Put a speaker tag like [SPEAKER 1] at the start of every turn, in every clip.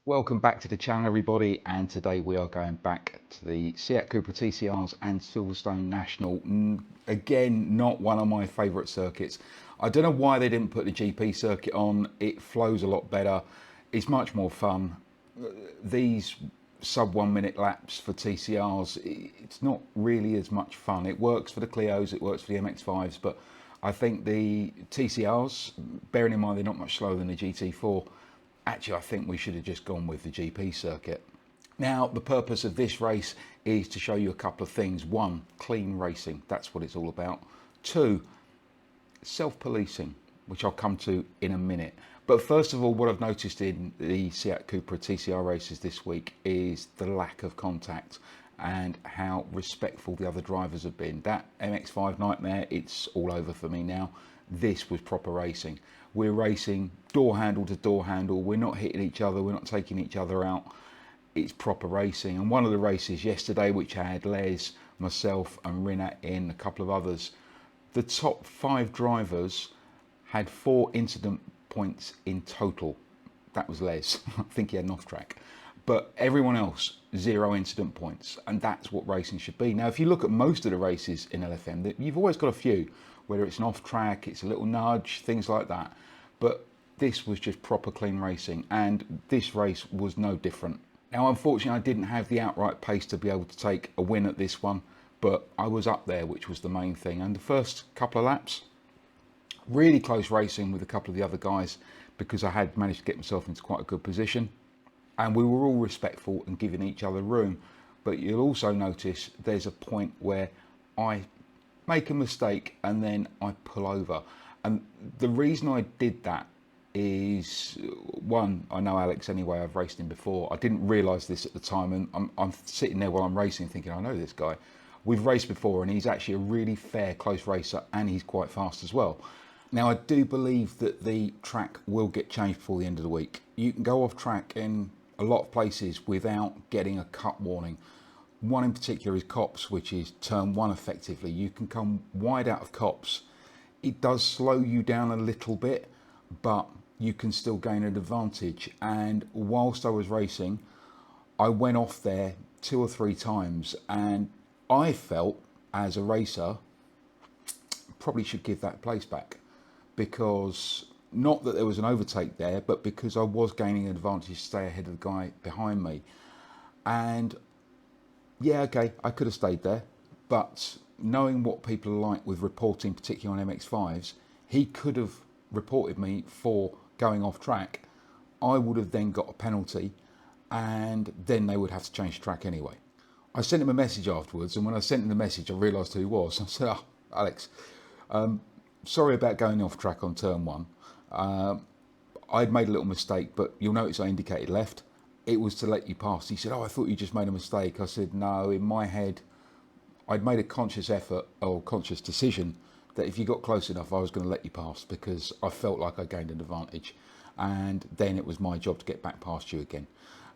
[SPEAKER 1] Welcome back to the channel, everybody, and today we are going back to the seatCupra TCRs and Silverstone National. Again, not one of my favourite circuits. I don't know why they didn't put the GP circuit on. It flows a lot better. It's much more fun. These sub 1 minute laps for TCRs, it's not really as much fun. It works for the Clios, it works for the MX-5s, but I think the TCRs, bearing in mind they're not much slower than the GT4, actually, I think we should have just gone with the GP circuit. Now, the purpose of this race is to show you a couple of things. One, clean racing. That's what it's all about. Two, self-policing, which I'll come to in a minute. But first of all, what I've noticed in the seatCupra TCR races this week is the lack of contact and how respectful the other drivers have been. That MX-5 nightmare, it's all over for me now. This was proper racing. We're racing door handle to door handle. We're not hitting each other. We're not taking each other out. It's proper racing. And one of the races yesterday, which had Les, myself and Rinat in, a couple of others, the top 5 drivers had 4 incident points in total. That was Les. I think he had an off track. But everyone else, 0 incident points. And that's what racing should be. Now, if you look at most of the races in LFM, you've always got a few, whether it's an off track, it's a little nudge, things like that. But this was just proper clean racing, and this race was no different. Now, unfortunately, I didn't have the outright pace to be able to take a win at this one, but I was up there, which was the main thing. And the first couple of laps, really close racing with a couple of the other guys, because I had managed to get myself into quite a good position. And we were all respectful and giving each other room. But you'll also notice there's a point where I make a mistake and then I pull over. And the reason I did that is, one, I know Alex anyway, I've raced him before. I didn't realise this at the time, and I'm sitting there while I'm racing thinking, I know this guy. We've raced before, and he's actually a really fair, close racer, and he's quite fast as well. Now, I do believe that the track will get changed before the end of the week. You can go off track in a lot of places without getting a cut warning. One in particular is Cops, which is turn 1 effectively. You can come wide out of Cops. It does slow you down a little bit, but you can still gain an advantage. And whilst I was racing, I went off there 2 or 3 times, and I felt as a racer probably should give that place back, because not that there was an overtake there, but because I was gaining an advantage to stay ahead of the guy behind me. And yeah, okay, I could have stayed there, but knowing what people are like with reporting, particularly on MX-5s, he could have reported me for going off track. I would have then got a penalty, and then they would have to change the track anyway. I sent him a message afterwards, and when I sent him the message, I realised who he was. I said, "Oh, Alex, sorry about going off track on turn 1. I'd made a little mistake, but you'll notice I indicated left. It was to let you pass." He said, "Oh, I thought you just made a mistake." I said, "No, in my head, I'd made a conscious effort or conscious decision that if you got close enough, I was going to let you pass, because I felt like I gained an advantage. And then it was my job to get back past you again."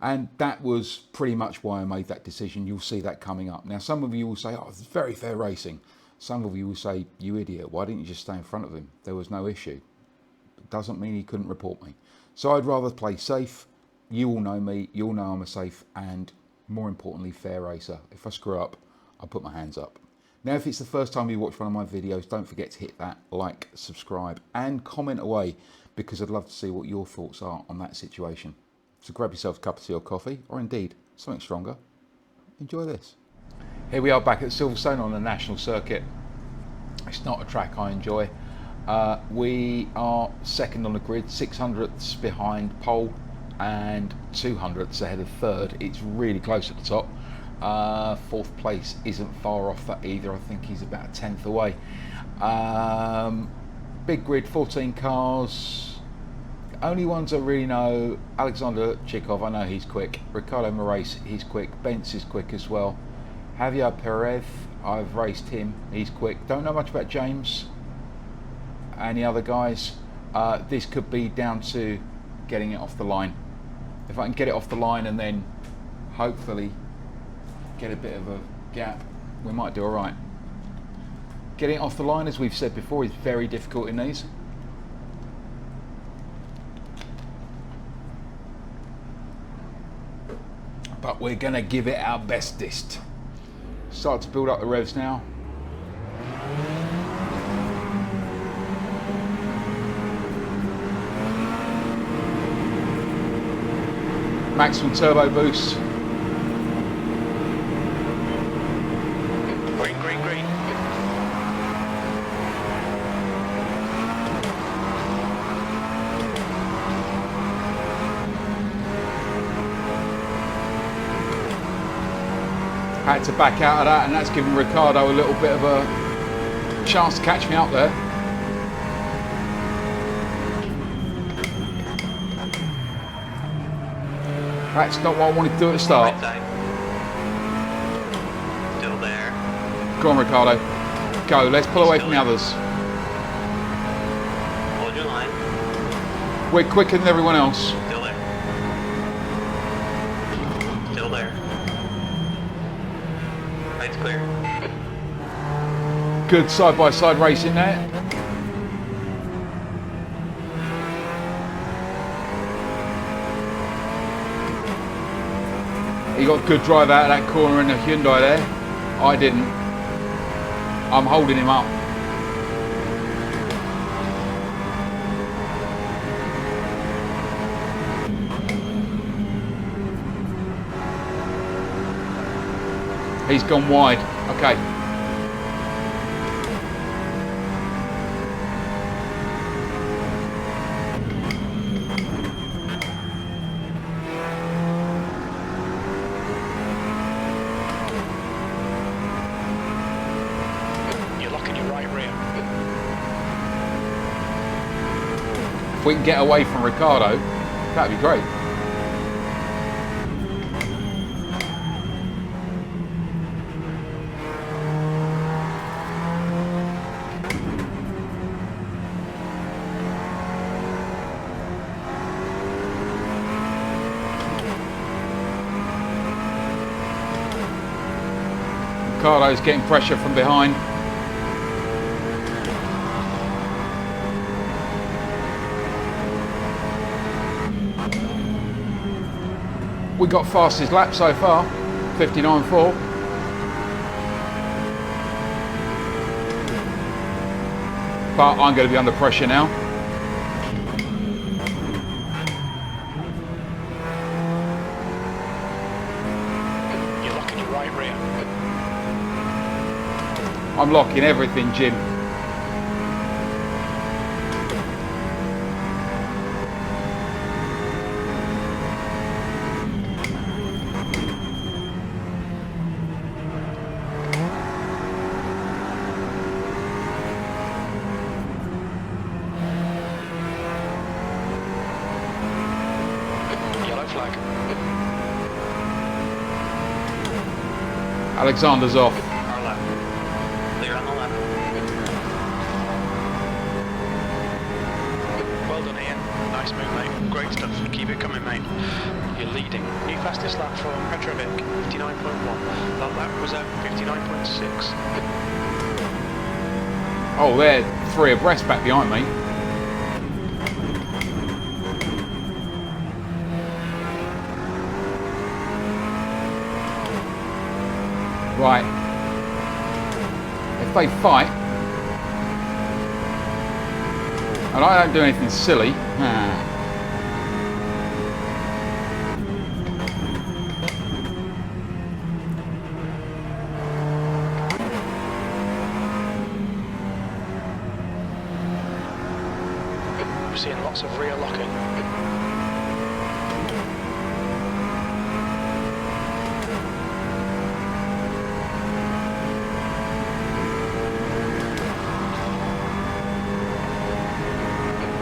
[SPEAKER 1] And that was pretty much why I made that decision. You'll see that coming up. Now, some of you will say, "Oh, it's very fair racing." Some of you will say, "You idiot, why didn't you just stay in front of him? There was no issue." It doesn't mean he couldn't report me. So I'd rather play safe. You all know me. You all know I'm a safe and, more importantly, fair racer. If I screw up, I'll put my hands up. Now, if it's the first time you watch one of my videos, don't forget to hit that like, subscribe, and comment away, because I'd love to see what your thoughts are on that situation. So grab yourself a cup of tea or coffee, or indeed something stronger. Enjoy this. Here we are back at Silverstone on the national circuit. It's not a track I enjoy. We are second on the grid, 600ths behind pole and 200ths ahead of third. It's really close at the top. 4th place isn't far off that either. I think he's about a 10th away. Big grid, 14 cars. Only ones I really know: Alexander Chikov, I know he's quick. Ricardo Moraes, he's quick. Benz is quick as well. Javier Perez, I've raced him, he's quick. Don't know much about James and the other guys. This could be down to getting it off the line. If I can get it off the line and then hopefully get a bit of a gap, we might do all right. Getting it off the line, as we've said before, is very difficult in these. but we're going to give it our bestest. Start to build up the revs now. Maximum turbo boost.
[SPEAKER 2] Green, green, green.
[SPEAKER 1] Had to back out of that, and that's given Ricardo a little bit of a chance to catch me up there. That's not what I wanted to do at the start.
[SPEAKER 2] Right side. Still there.
[SPEAKER 1] Go on, Ricardo. Go, let's pull away from the others.
[SPEAKER 2] Hold your line.
[SPEAKER 1] We're quicker than everyone else.
[SPEAKER 2] Still there. Still there. Light's clear.
[SPEAKER 1] Good side-by-side racing there. He got a good drive out of that corner in the Hyundai there. I didn't. I'm holding him up. He's gone wide. Okay.
[SPEAKER 3] You're locking your right rear.
[SPEAKER 1] If we can get away from Ricardo, that'd be great. Ricardo's getting pressure from behind. We got fastest lap so far, 59.4. But I'm going to be under pressure now.
[SPEAKER 3] You're locking your right rear.
[SPEAKER 1] I'm locking everything, Jim.
[SPEAKER 3] Yellow flag.
[SPEAKER 1] Alexander's off.
[SPEAKER 2] Our left. Clear on the left.
[SPEAKER 3] Well done, Ian. Nice move, mate. Great stuff. Keep it coming, mate. You're leading. New fastest lap from Petrovic, 59.1. That lap was at 59.6.
[SPEAKER 1] Oh, they're 3 abreast back behind me. Right. If they fight, and I don't do anything silly,
[SPEAKER 3] We're seeing lots of rear locking.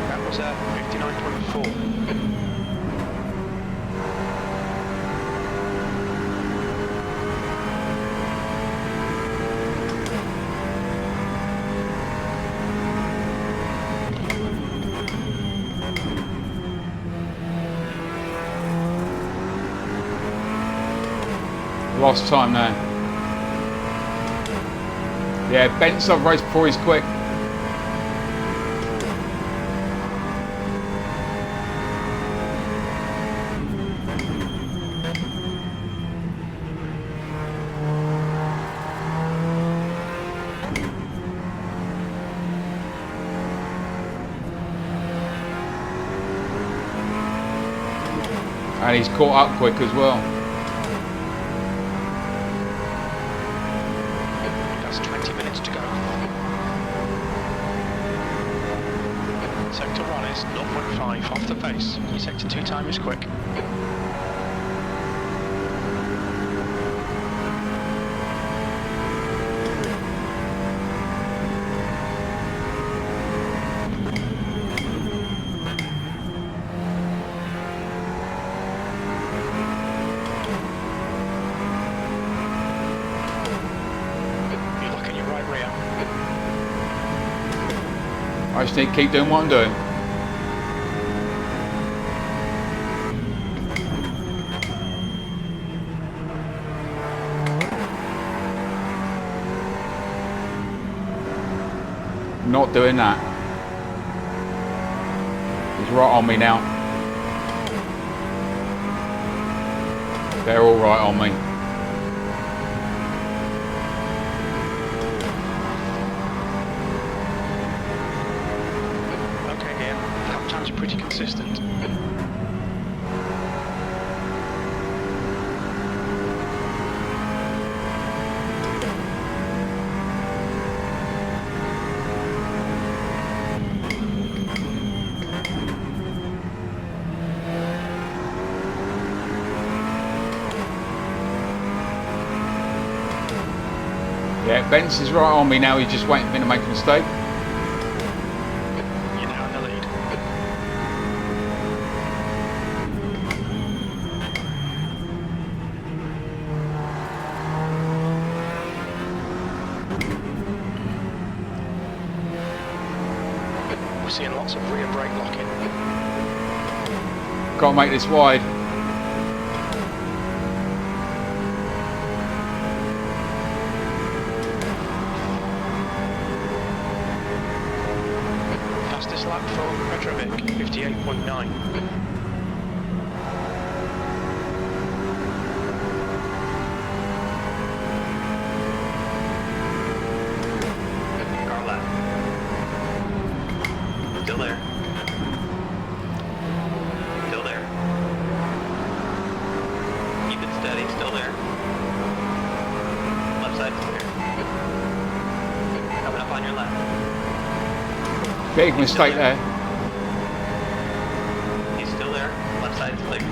[SPEAKER 3] That was at 59.4.
[SPEAKER 1] lost time there. Yeah, bent sub race before he's quick. And he's caught up quick as well.
[SPEAKER 3] That's 20 minutes to go. Sector 1 is 0.5 off the pace. Sector 2 time is quick.
[SPEAKER 1] I just need to keep doing what I'm doing. Not doing that. He's right on me now. They're all right on me.
[SPEAKER 3] Pretty consistent.
[SPEAKER 1] Yeah, Bence is right on me now. He's just waiting for me to make a mistake.
[SPEAKER 3] We're seeing lots of rear brake locking.
[SPEAKER 1] Can't make this wide.
[SPEAKER 3] Fastest lap for Petrovic, 58.9.
[SPEAKER 2] Still there. Still there. Keep it steady, still there. Left side clear. Coming up on your left.
[SPEAKER 1] Big mistake there.
[SPEAKER 2] He's still there. Left side's clear.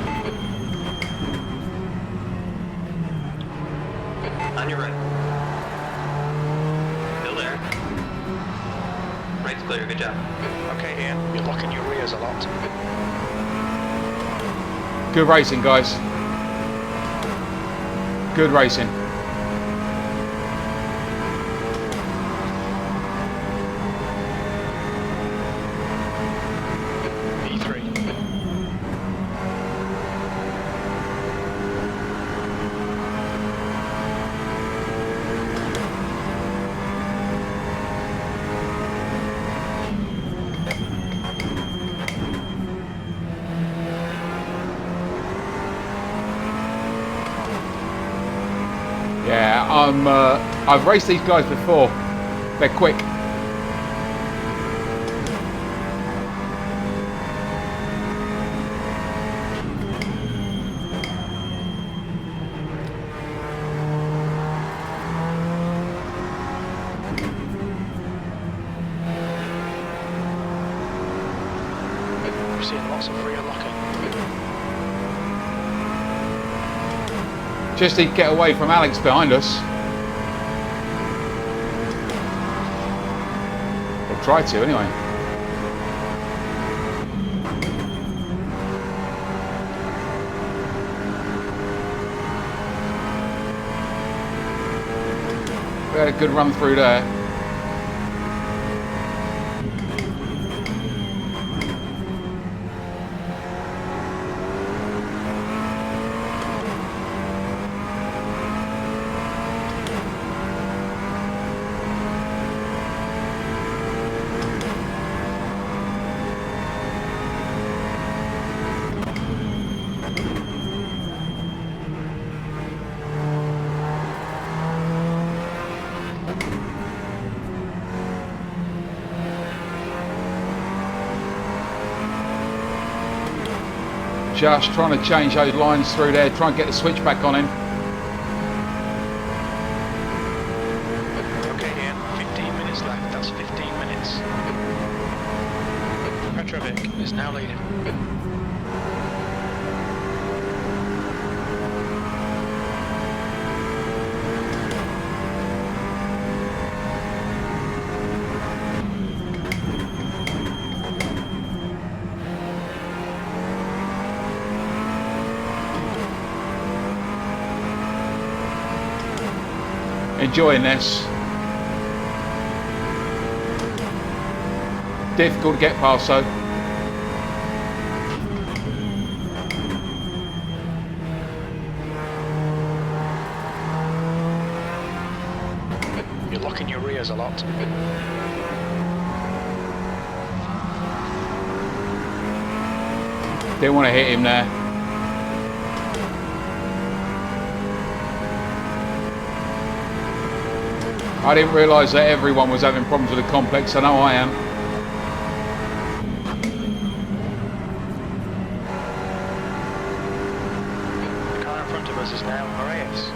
[SPEAKER 2] On your right. Still there. Right's clear, good job.
[SPEAKER 3] Okay, Ian, you're locking your rears a lot.
[SPEAKER 1] Good racing, guys. Good racing.
[SPEAKER 3] E3.
[SPEAKER 1] Yeah, I've raced these guys before. They're quick.
[SPEAKER 3] We're seeing lots of rear locking.
[SPEAKER 1] Just need to get away from Alex behind us. Or try to, anyway. We had a good run through there. Just trying to change those lines through there, try and get the switch back on him.
[SPEAKER 3] Okay, Ian, 15 minutes left, that's 15 minutes. Petrovic is now leading.
[SPEAKER 1] Enjoying this. Difficult to get past though.
[SPEAKER 3] You're locking your rears a lot.
[SPEAKER 1] Didn't want to hit him there. I didn't realise that everyone was having problems with the complex. I know I am.
[SPEAKER 3] The car in front of us is now Moraes.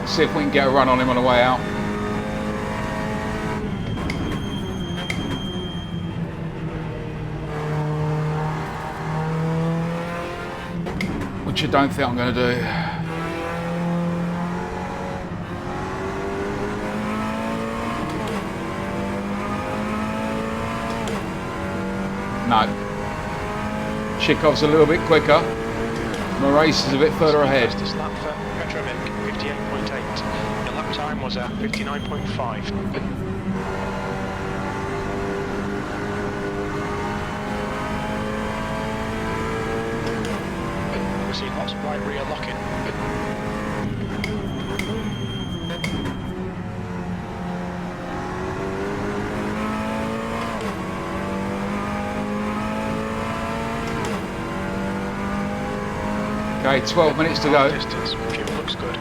[SPEAKER 1] See if we can get a run on him on the way out. Which I don't think I'm going to do. No. Chekhov's a little bit quicker. Moraes is a bit further ahead.
[SPEAKER 3] Fastest lap for Petrovic, 58.8. Your lap time was at 59.5. We're seeing lots of right rear locking.
[SPEAKER 1] Okay, 12 minutes to go.
[SPEAKER 3] Distance, fuel looks good.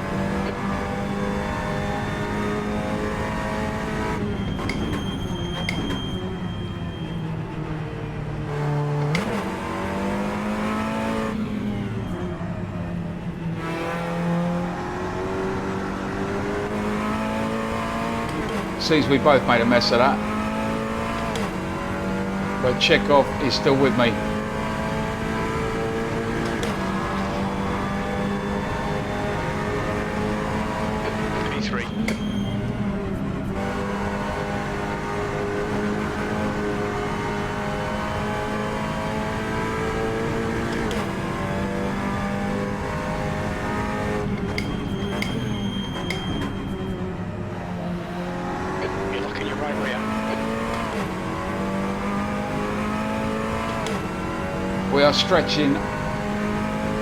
[SPEAKER 1] Seems we both made a mess of that. But Chekhov is still with me.
[SPEAKER 3] P3. You're locking your right rear.
[SPEAKER 1] We are stretching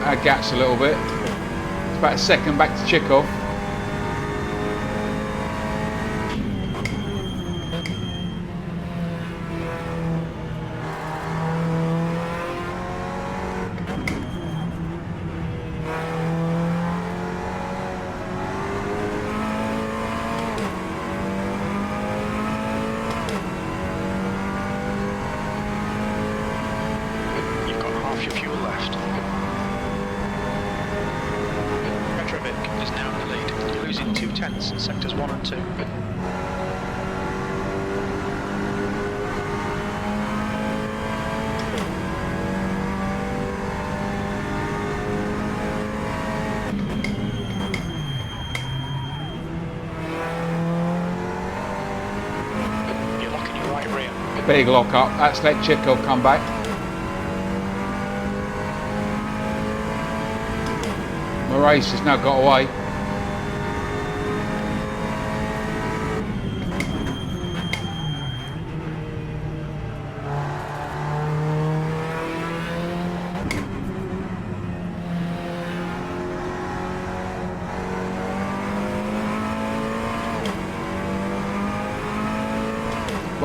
[SPEAKER 1] our gaps a little bit. It's about a second back to Chekhov.
[SPEAKER 3] You've got half your fuel left. Petrovic is now in the lead. You're losing 2/10 in sectors 1 and 2. You're locking your right rear.
[SPEAKER 1] Big lock up. That's let Chekhov come back. Moraes has now got away.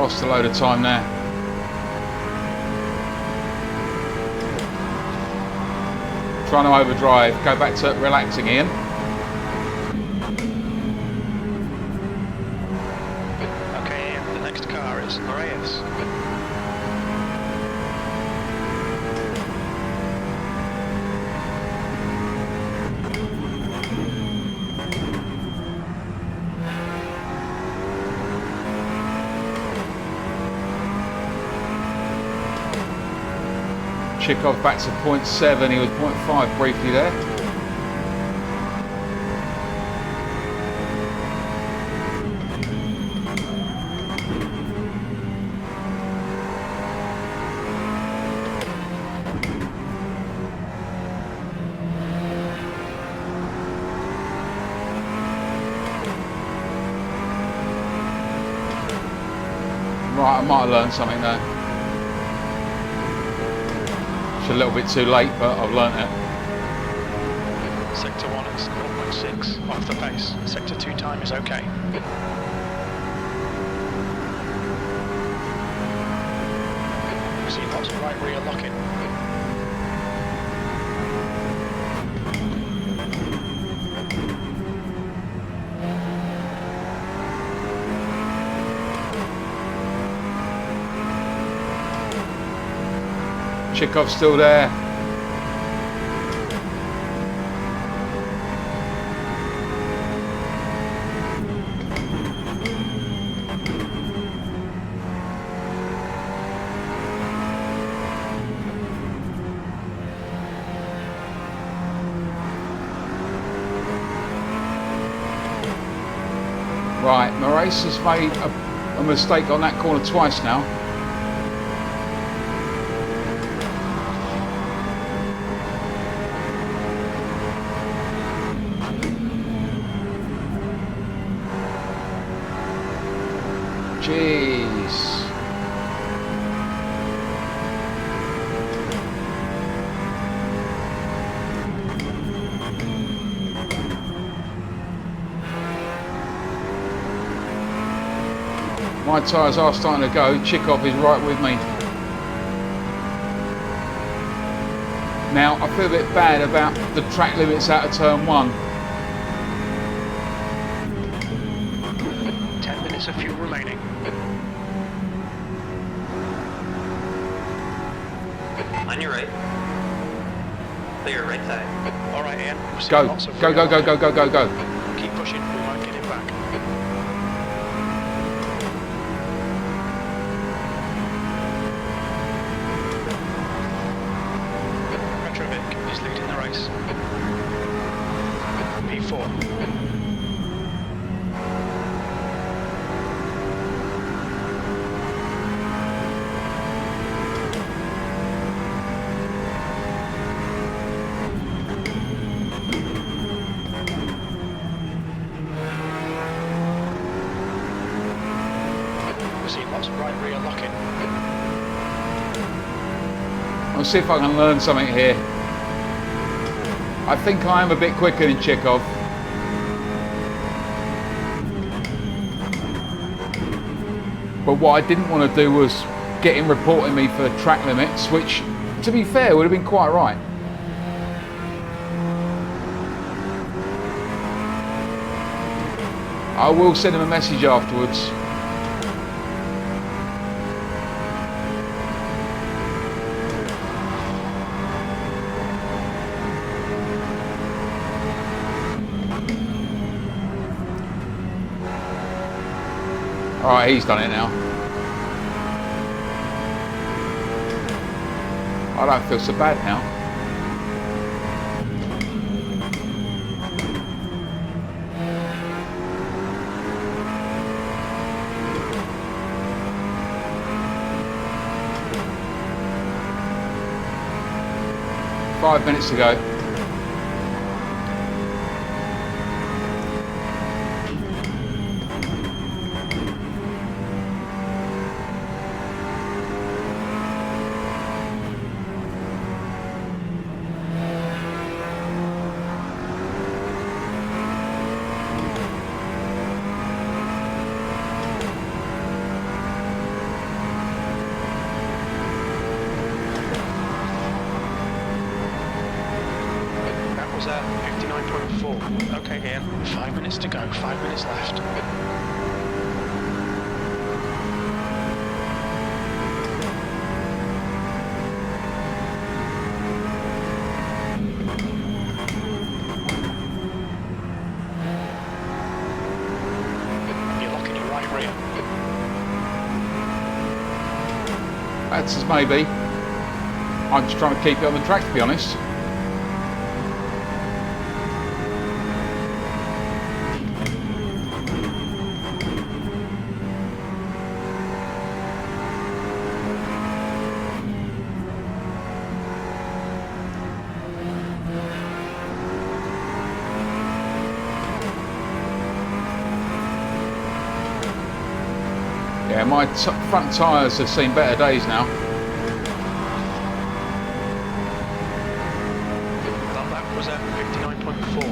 [SPEAKER 1] lost a load of time there. Trying to overdrive, go back to relaxing, Ian.
[SPEAKER 3] Okay, Ian, the next car is Reyes.
[SPEAKER 1] Chikov back to 0.7, he was 0.5 briefly there. Right, I might have learned something there. A little bit too late, but I've learnt it.
[SPEAKER 3] Sector 1 is 0.6 off the pace. Sector 2 time is okay. See lots of right rear locking.
[SPEAKER 1] Chikov's still there. Right, Moraes has made a mistake on that corner twice now. Jeez. My tyres are starting to go. Chikov is right with me. Now, I feel a bit bad about the track limits out of turn 1.
[SPEAKER 3] 10 minutes of fuel remaining.
[SPEAKER 2] On your right. Clear right side.
[SPEAKER 3] Alright, Ian. We're seeing
[SPEAKER 1] Go,
[SPEAKER 3] lots of
[SPEAKER 1] go,
[SPEAKER 3] rear
[SPEAKER 1] go, go,
[SPEAKER 3] locking.
[SPEAKER 1] go, go, go, go.
[SPEAKER 3] Keep pushing, we might get him back. Petrovic is leading the race. P4. We're seeing lots of right rear locking.
[SPEAKER 1] I'll see if I can learn something here. I think I am a bit quicker than Chikov. But what I didn't want to do was get him reporting me for track limits, which, to be fair, would have been quite right. I will send him a message afterwards. Alright, he's done it now. I don't feel so bad now. Five minutes to go.
[SPEAKER 3] 59.4. Okay, Ian. 5 minutes to go. 5 minutes left. You're locking your right rear.
[SPEAKER 1] That's as maybe. I'm just trying to keep it on the track, to be honest. Yeah, my front tyres have seen better days now.
[SPEAKER 3] That was at 59.4.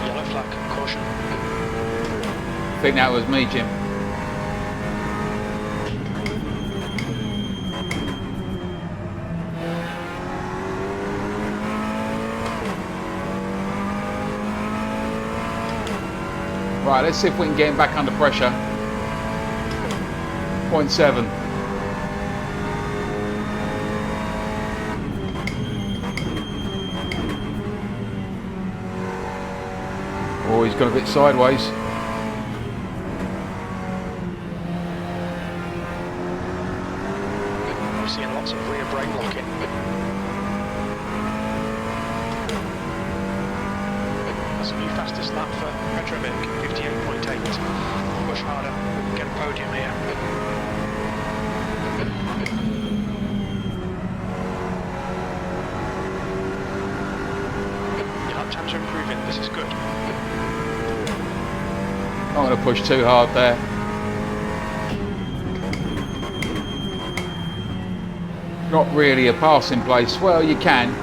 [SPEAKER 3] Yellow flag, caution.
[SPEAKER 1] I think that was me, Jim. Right, let's see if we can get him back under pressure. 0.7. Oh, he's gone a bit sideways.
[SPEAKER 3] We're seeing lots of rear brake locking. That's a new fastest lap for Petrovic, 58.8. Push harder, get a podium here. Your lap times are improving, this is good.
[SPEAKER 1] Not going to push too hard there. Not really a passing place. Well, you can.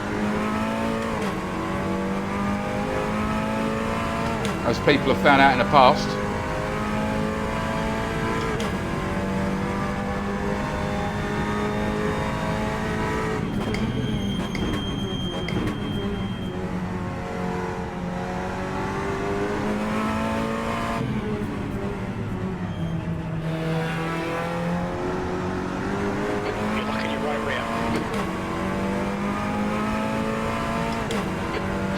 [SPEAKER 1] As people have found out in the past.
[SPEAKER 3] You're locking your right rear.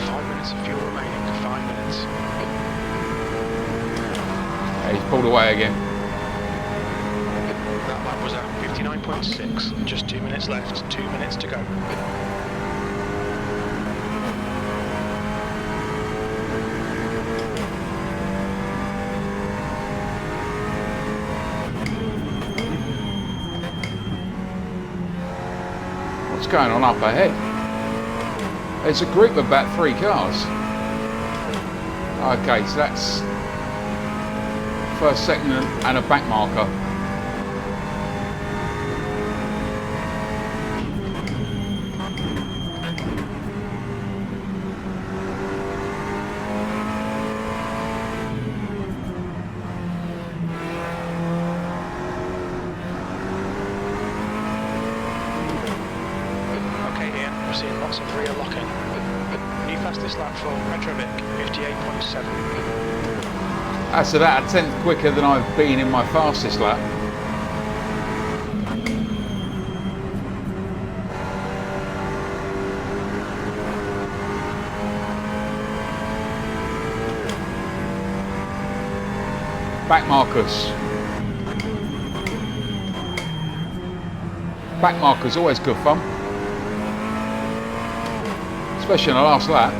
[SPEAKER 3] 5 minutes of fuel remaining, 5 minutes.
[SPEAKER 1] He's pulled away again.
[SPEAKER 3] That lap was at 59.6, just 2 minutes left, 2 minutes to go.
[SPEAKER 1] What's going on up ahead? There's a group of about 3 cars. Okay, so that's first, second and a back marker.
[SPEAKER 3] Okay, Ian, we're seeing lots of rear locking. New fastest lap for Petrovic, 58.7.
[SPEAKER 1] That's about a tenth quicker than I've been in my fastest lap. Back markers. Back markers always good fun. Especially in the last lap.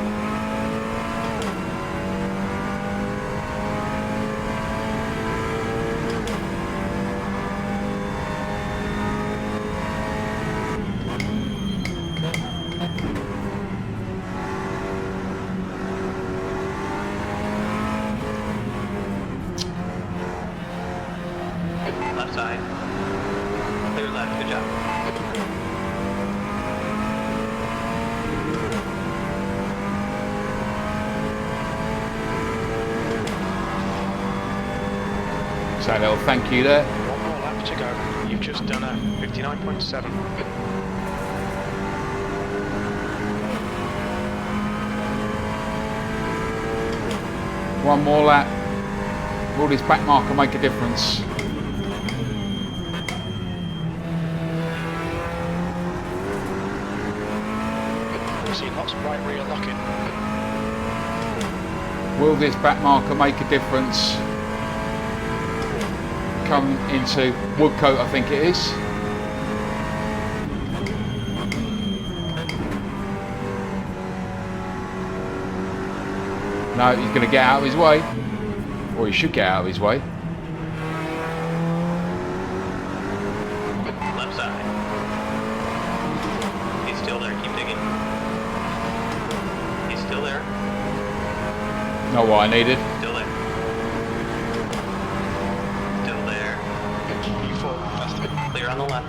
[SPEAKER 2] Left side. Clear left, good job.
[SPEAKER 1] So a little thank you there.
[SPEAKER 3] One more lap to go. You've just done a 59.7.
[SPEAKER 1] One more lap. Will this back marker make a difference?
[SPEAKER 3] We're seeing lots of right rear locking.
[SPEAKER 1] Will this back marker make a difference? Come into Woodcote, I think it is. No, he's going to get out of his way. Or he should get out of his way.
[SPEAKER 2] Left side. He's still there. Keep digging. He's still there.
[SPEAKER 1] Not what I needed.
[SPEAKER 2] Still there. Still there. Clear on the left.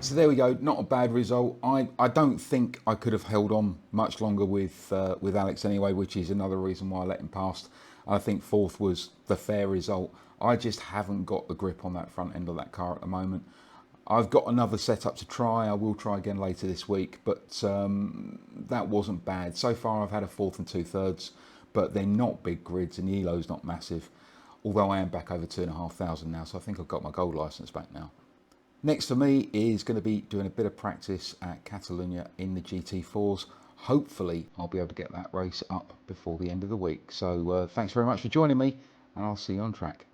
[SPEAKER 1] So there we go, not a bad result. I don't think I could have held on much longer with Alex anyway, which is another reason why I let him past. I think fourth was the fair result. I just haven't got the grip on that front end of that car at the moment. I've got another setup to try. I will try again later this week, but that wasn't bad. So far I've had a 4th and 2/3, but they're not big grids and the elo's not massive. Although I am back over 2,500 now, so I think I've got my gold license back now. Next for me is going to be doing a bit of practice at Catalunya in the GT4s. Hopefully I'll be able to get that race up before the end of the week. So thanks very much for joining me, and I'll see you on track.